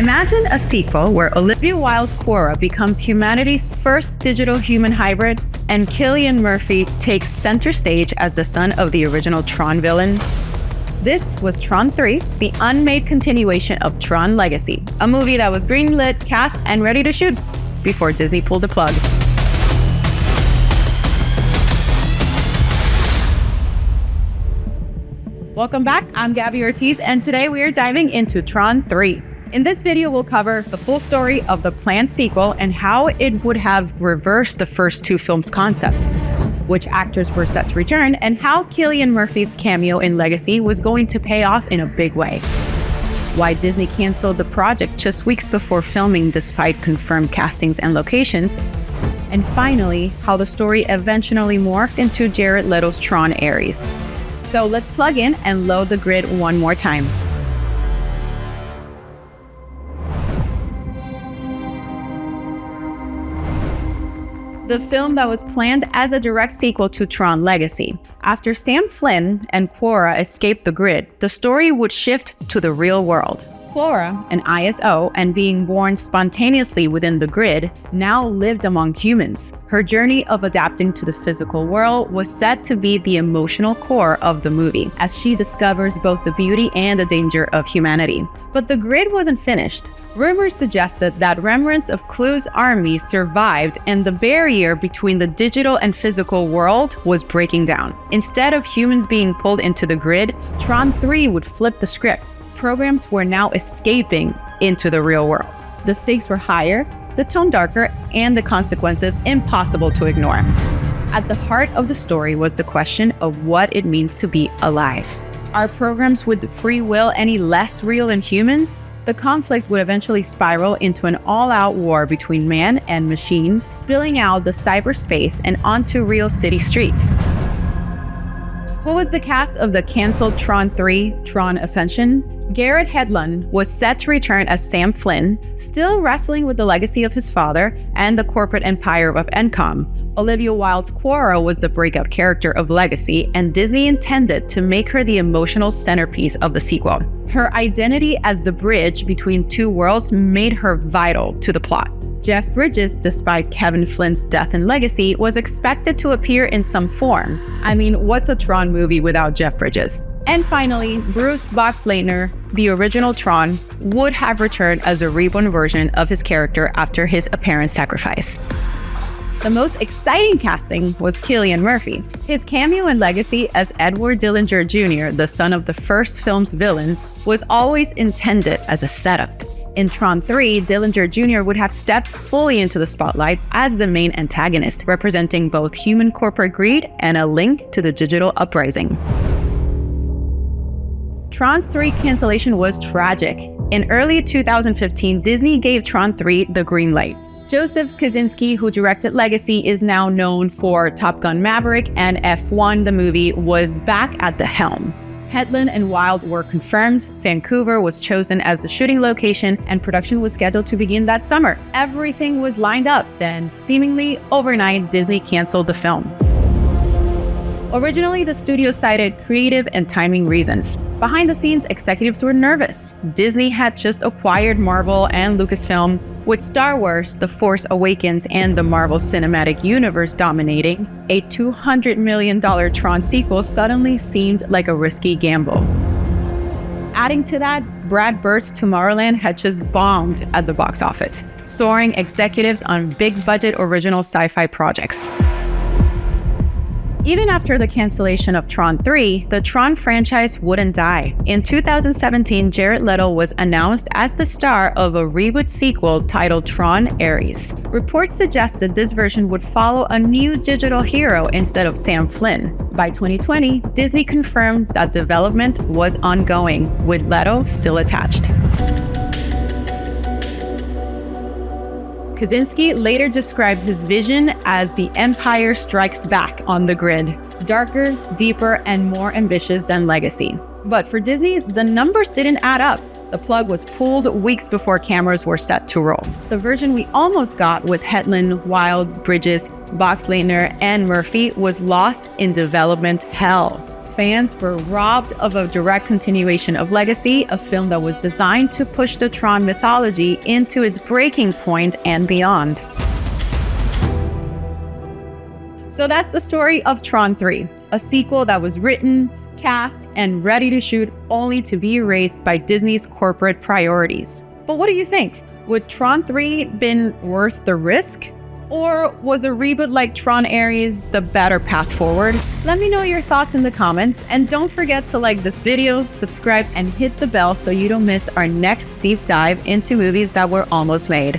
Imagine a sequel where Olivia Wilde Quorra becomes humanity's first digital human hybrid, and Cillian Murphy takes center stage as the son of the original Tron villain. This was Tron 3, the unmade continuation of Tron Legacy, a movie that was greenlit, cast, and ready to shoot before Disney pulled the plug. Welcome back, I'm Gabby Ortiz, and today we are diving into Tron 3. In this video, we'll cover the full story of the planned sequel and how it would have reversed the first two films' concepts, which actors were set to return, and how Cillian Murphy's cameo in Legacy was going to pay off in a big way. Why Disney canceled the project just weeks before filming despite confirmed castings and locations. And finally, how the story eventually morphed into Jared Leto's Tron Ares. So let's plug in and load the grid one more time. The film that was planned as a direct sequel to Tron Legacy. After Sam Flynn and Quorra escaped the grid, the story would shift to the real world. Quorra, an ISO and being born spontaneously within the grid, now lived among humans. Her journey of adapting to the physical world was set to be the emotional core of the movie, as she discovers both the beauty and the danger of humanity. But the grid wasn't finished. Rumors suggested that remnants of Clu's army survived, and the barrier between the digital and physical world was breaking down. Instead of humans being pulled into the grid, Tron 3 would flip the script. Programs were now escaping into the real world. The stakes were higher, the tone darker, and the consequences impossible to ignore. At the heart of the story was the question of what it means to be alive. Are programs with free will any less real than humans? The conflict would eventually spiral into an all-out war between man and machine, spilling out the cyberspace and onto real city streets. Who was the cast of the canceled Tron 3, Tron Ascension? Garrett Hedlund was set to return as Sam Flynn, still wrestling with the legacy of his father and the corporate empire of Encom. Olivia Wilde Quorra was the breakout character of Legacy, and Disney intended to make her the emotional centerpiece of the sequel. Her identity as the bridge between two worlds made her vital to the plot. Jeff Bridges, despite Kevin Flynn's death in Legacy, was expected to appear in some form. I mean, what's a Tron movie without Jeff Bridges? And finally, Bruce Boxleitner, the original Tron, would have returned as a reborn version of his character after his apparent sacrifice. The most exciting casting was Cillian Murphy. His cameo in Legacy as Edward Dillinger Jr., the son of the first film's villain, was always intended as a setup. In Tron 3, Dillinger Jr. would have stepped fully into the spotlight as the main antagonist, representing both human corporate greed and a link to the digital uprising. Tron 3 cancellation was tragic. In early 2015, Disney gave Tron 3 the green light. Joseph Kosinski, who directed Legacy, is now known for Top Gun Maverick and F1 the movie, was back at the helm. Hedlund and Wilde were confirmed, Vancouver was chosen as the shooting location, and production was scheduled to begin that summer. Everything was lined up, then seemingly overnight, Disney canceled the film. Originally, the studio cited creative and timing reasons. Behind the scenes, executives were nervous. Disney had just acquired Marvel and Lucasfilm. With Star Wars, The Force Awakens, and the Marvel Cinematic Universe dominating, a $200 million Tron sequel suddenly seemed like a risky gamble. Adding to that, Brad Bird's Tomorrowland had just bombed at the box office, soaring executives on big-budget original sci-fi projects. Even after the cancellation of Tron 3, the Tron franchise wouldn't die. In 2017, Jared Leto was announced as the star of a reboot sequel titled Tron Ares. Reports suggested this version would follow a new digital hero instead of Sam Flynn. By 2020, Disney confirmed that development was ongoing, with Leto still attached. Kosinski later described his vision as The Empire Strikes Back on the grid, darker, deeper, and more ambitious than Legacy. But for Disney, the numbers didn't add up. The plug was pulled weeks before cameras were set to roll. The version we almost got with Hedlund, Wilde, Bridges, Boxleitner, and Murphy was lost in development hell. fans were robbed of a direct continuation of Legacy, a film that was designed to push the Tron mythology into its breaking point and beyond. So that's the story of Tron 3, a sequel that was written, cast, and ready to shoot only to be erased by Disney's corporate priorities. But what do you think? Would Tron 3 been worth the risk? Or was a reboot like Tron Ares the better path forward? Let me know your thoughts in the comments, and don't forget to like this video, subscribe, and hit the bell so you don't miss our next deep dive into movies that were almost made.